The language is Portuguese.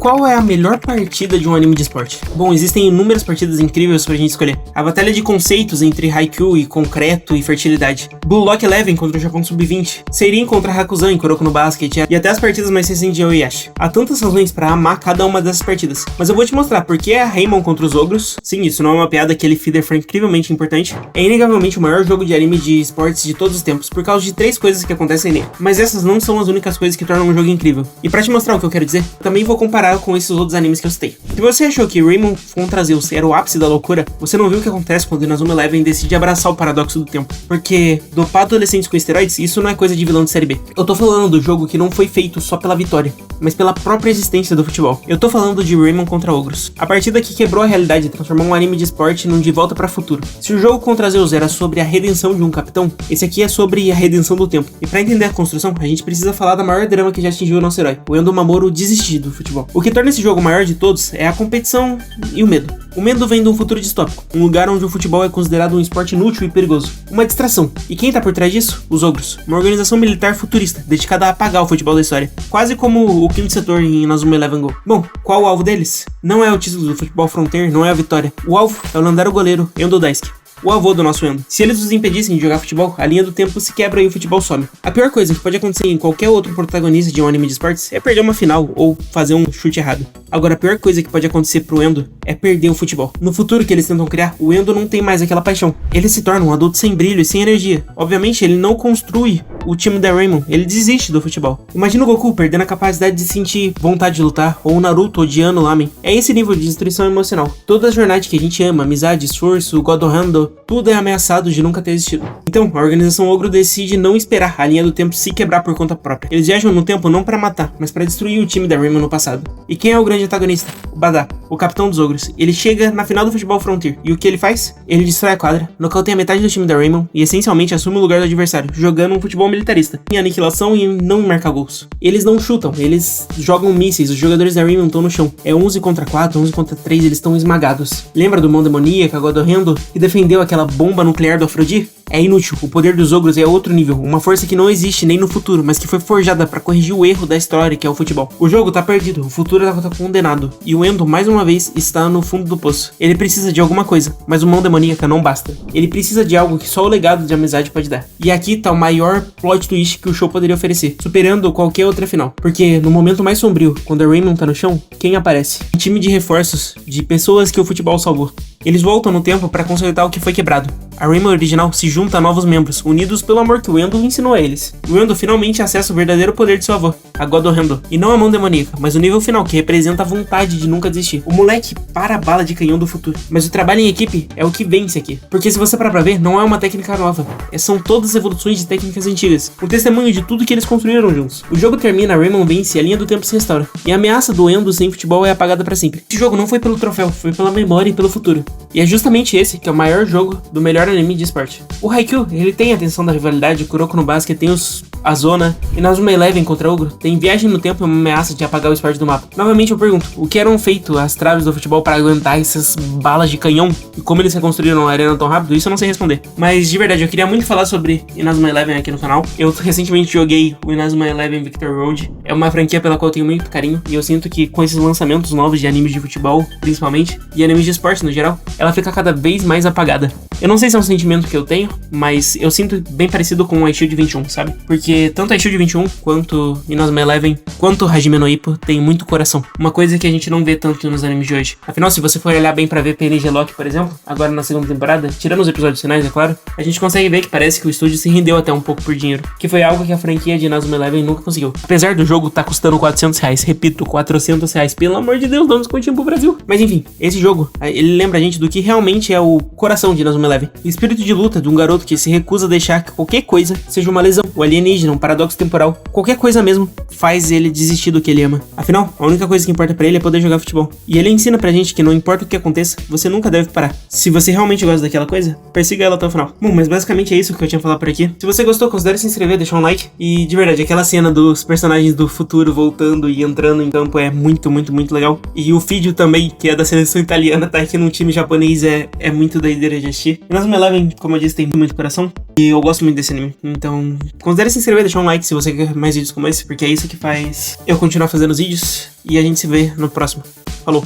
qual é a melhor partida de um anime de esporte? Bom, existem inúmeras partidas incríveis pra gente escolher. A batalha de conceitos entre Haikyuu e concreto e fertilidade. Blue Lock Eleven contra o Japão Sub-20. Seirin contra Hakusan em Kuroko no Basket. E até as partidas mais recentes de Aoyasha. Há tantas razões pra amar cada uma dessas partidas. Mas eu vou te mostrar porque é a Raymond contra os ogros. Sim, isso não é uma piada, aquele feeder foi incrivelmente importante. É inegavelmente o maior jogo de anime de esportes de todos os tempos, por causa de 3 coisas que acontecem nele. Mas essas não são as únicas coisas que tornam um jogo incrível. E pra te mostrar o que eu quero dizer, também vou comparar com esses outros animes que eu citei. Se você achou que Raymond contra Zeus era o ápice da loucura, você não viu o que acontece quando Inazuma Eleven decide abraçar o paradoxo do tempo. Porque dopar adolescentes com esteroides, isso não é coisa de vilão de série B. Eu tô falando do jogo que não foi feito só pela vitória, mas pela própria existência do futebol. Eu tô falando de Raymond contra Ogros. A partida que quebrou a realidade e transformou um anime de esporte num de volta para futuro. Se o jogo contra Zeus era sobre a redenção de um capitão, esse aqui é sobre a redenção do tempo. E pra entender a construção, a gente precisa falar da maior drama que já atingiu o nosso herói, o Endo Mamoru desistir do futebol. O que torna esse jogo o maior de todos é a competição e o medo. O medo vem de um futuro distópico, um lugar onde o futebol é considerado um esporte inútil e perigoso, uma distração. E quem tá por trás disso? Os Ogros, uma organização militar futurista, dedicada a apagar o futebol da história, quase como o quinto setor em Inazuma Eleven Go. Bom, qual o alvo deles? Não é o título do futebol Frontier, não é a vitória. O alvo é o lendário goleiro Endo Daisuke, o avô do nosso Endo. Se eles nos impedissem de jogar futebol, a linha do tempo se quebra e o futebol some. A pior coisa que pode acontecer em qualquer outro protagonista de um anime de esportes é perder uma final ou fazer um chute errado. Agora, a pior coisa que pode acontecer pro Endo é perder o futebol. No futuro que eles tentam criar, o Endo não tem mais aquela paixão. Ele se torna um adulto sem brilho e sem energia. Obviamente, ele não construi o time da Raymond, ele desiste do futebol. Imagina o Goku perdendo a capacidade de sentir vontade de lutar, ou o Naruto odiando o Lamen. É esse nível de destruição emocional. Toda a jornada que a gente ama, amizade, esforço, God Hand, tudo é ameaçado de nunca ter existido. Então, a organização Ogro decide não esperar a linha do tempo se quebrar por conta própria. Eles viajam no tempo não pra matar, mas pra destruir o time da Raymond no passado. E quem é o grande antagonista? O Badá, o capitão dos ogros. Ele chega na final do futebol Frontier, e o que ele faz? Ele destrói a quadra, nocauteia metade do time da Raymond e essencialmente assume o lugar do adversário, jogando um futebol militarista, em aniquilação e não em marcar gols. Eles não chutam, eles jogam mísseis, os jogadores da Raymond estão no chão. É 11 contra 4, 11 contra 3, eles estão esmagados. Lembra do Mão Demoníaca, God Hand, que defendeu aquela bomba nuclear do Afrodite? É inútil, o poder dos ogros é outro nível, uma força que não existe nem no futuro, mas que foi forjada pra corrigir o erro da história que é o futebol. O jogo tá perdido, o futuro tá condenado, e o Endo mais uma vez está no fundo do poço. Ele precisa de alguma coisa, mas o Mão Demoníaca não basta. Ele precisa de algo que só o legado de amizade pode dar. E aqui tá o maior plot twist que o show poderia oferecer, superando qualquer outra final. Porque no momento mais sombrio, quando a Raymond tá no chão, quem aparece? Um time de reforços, de pessoas que o futebol salvou. Eles voltam no tempo pra consertar o que foi quebrado. A Raymond original se junta a novos membros, unidos pelo amor que o Endo ensinou a eles. O Endo finalmente acessa o verdadeiro poder de seu avô, a God Hand, e não a Mão Demoníaca, mas o nível final que representa a vontade de nunca desistir. O moleque para a bala de canhão do futuro. Mas o trabalho em equipe é o que vence aqui. Porque se você parar pra ver, não é uma técnica nova. São todas evoluções de técnicas antigas. Um testemunho de tudo que eles construíram juntos. O jogo termina, a Raymond vence e a linha do tempo se restaura. E a ameaça do Endo sem futebol é apagada pra sempre. Esse jogo não foi pelo troféu, foi pela memória e pelo futuro. E é justamente esse que é o maior jogo do melhor anime de esporte. O Haikyuu, ele tem a tensão da rivalidade, o Kuroko no Basket tem a zona, e Inazuma Eleven contra Ogro tem viagem no tempo e uma ameaça de apagar o esporte do mapa. Novamente eu pergunto, o que eram feitos as traves do futebol para aguentar essas balas de canhão? E como eles reconstruíram a arena tão rápido? Isso eu não sei responder. Mas de verdade, eu queria muito falar sobre Inazuma Eleven aqui no canal. Eu recentemente joguei o Inazuma Eleven Victor Road. É uma franquia pela qual eu tenho muito carinho, e eu sinto que com esses lançamentos novos de animes de futebol, principalmente, e animes de esporte no geral, ela fica cada vez mais apagada. Eu não sei se é um sentimento que eu tenho, mas eu sinto bem parecido com o iShield 21, sabe? Porque tanto iShield 21, quanto Inazuma Eleven, quanto Hajime no Ippo tem muito coração. Uma coisa que a gente não vê tanto nos animes de hoje. Afinal, se você for olhar bem pra ver PNG Lock, por exemplo, agora na segunda temporada, tirando os episódios finais, é claro, a gente consegue ver que parece que o estúdio se rendeu até um pouco por dinheiro, que foi algo que a franquia de Inazuma Eleven nunca conseguiu. Apesar do jogo tá custando R$400, repito, R$400, pelo amor de Deus, dá um descontinho pro Brasil. Mas enfim, esse jogo, ele lembra a gente do que realmente é o coração de Inazuma Eleven. O espírito de luta de um garoto que se recusa a deixar que qualquer coisa seja uma lesão, um alienígena, um paradoxo temporal, qualquer coisa mesmo faz ele desistir do que ele ama. Afinal, a única coisa que importa pra ele é poder jogar futebol. E ele ensina pra gente que não importa o que aconteça, você nunca deve parar. Se você realmente gosta daquela coisa, persiga ela até o final. Bom, mas basicamente é isso que eu tinha a falar por aqui. Se você gostou, considere se inscrever, deixar um like. E de verdade, aquela cena dos personagens do futuro voltando e entrando em campo é muito, muito, muito legal. E o Fidio também, que é da seleção italiana, tá aqui num time japonês, é muito doideira de assistir. Inazuma Eleven, como eu disse, tem muito coração. E eu gosto muito desse anime. Então, considere se inscrever, deixar um like se você quer mais vídeos como esse, porque é isso que faz eu continuar fazendo os vídeos. E a gente se vê no próximo. Falou!